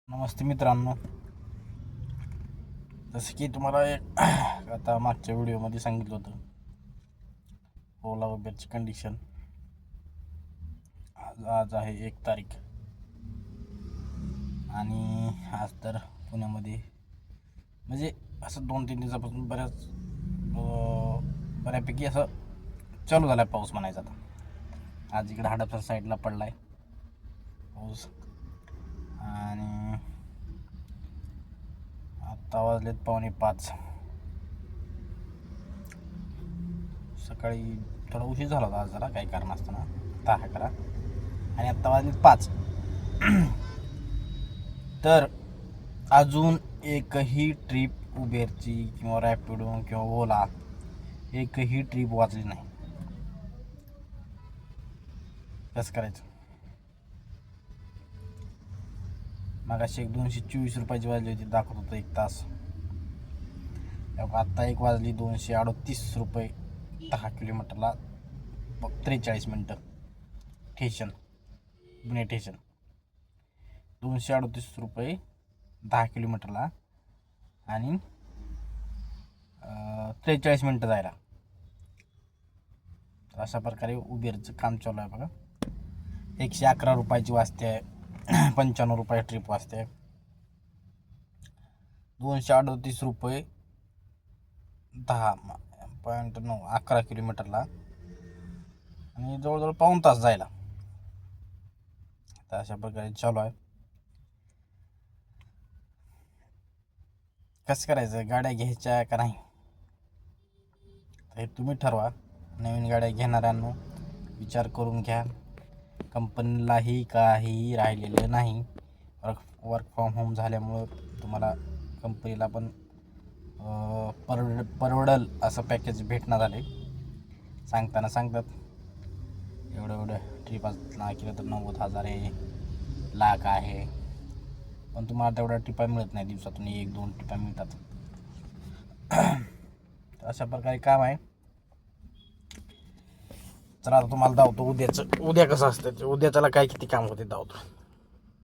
नमस्ते मित्रांनो. जसं की तुम्हाला एक आता मागच्या व्हिडिओमध्ये सांगितलं होतं, ओला उबेरची कंडिशन. आज आहे 1 तारीख आणि आज तर पुण्यामध्ये म्हणजे असं 2-3 दिवसापासून बऱ्यापैकी असं चालू झाला आहे पाऊस म्हणायचा. आता आज इकडे हडपसर साईडला पडला आहे पाऊस आणि आत्ता वाजलेत 4:45. सकाळी थोडा उशीर झाला होता आज जरा काही कारण असताना 10-11 आणि आत्ता वाजलेत 5. तर अजून एकही ट्रिप उबेरची किंवा रॅपिडो किंवा ओला एकही ट्रिप वाचली नाही. कसं करायचं? मागाशी 224 रुपयाची वाजली होती, दाखवत होतं 1 तास. आत्ता 1 वाजली 238 रुपये 10 किलोमीटरला 43 मिनटं स्टेशन पुणे स्टेशन. 238 रुपये 10 किलोमीटरला आणि 43 मिनटं जायला. तर अशा प्रकारे उबेरचं काम चालू आहे बघा. 111 रुपयाची वाजते आहे, 95 रुपये ट्रिप वाजते. 238 रुपये 10.9 किलोमीटरला आणि जवळजवळ पाऊण तास जायला. तर अशा प्रकारे चालू आहे. कसं करायचं? गाड्या घ्यायच्या का नाही हे तुम्ही ठरवा. नवीन गाड्या घेणाऱ्यांनो विचार करून घ्या. कंपनीलाही काहीही राहिलेलं नाही. वर्क फ्रॉम होम झाल्यामुळं तुम्हाला कंपनीला पण परवडल असं पॅकेज भेटणार झाले. सांगतात एवढं ट्रिपाला केलं तर 90,000 आहे, लाख आहे, पण तुम्हाला तेवढ्या टिपा मिळत नाही. दिवसातून 1-2 टिपा मिळतात. अशा प्रकारे काम आहे. तर आता तुम्हाला धावतो उद्या कसं असतं, उद्याच्याला काय किती काम होते धावतो.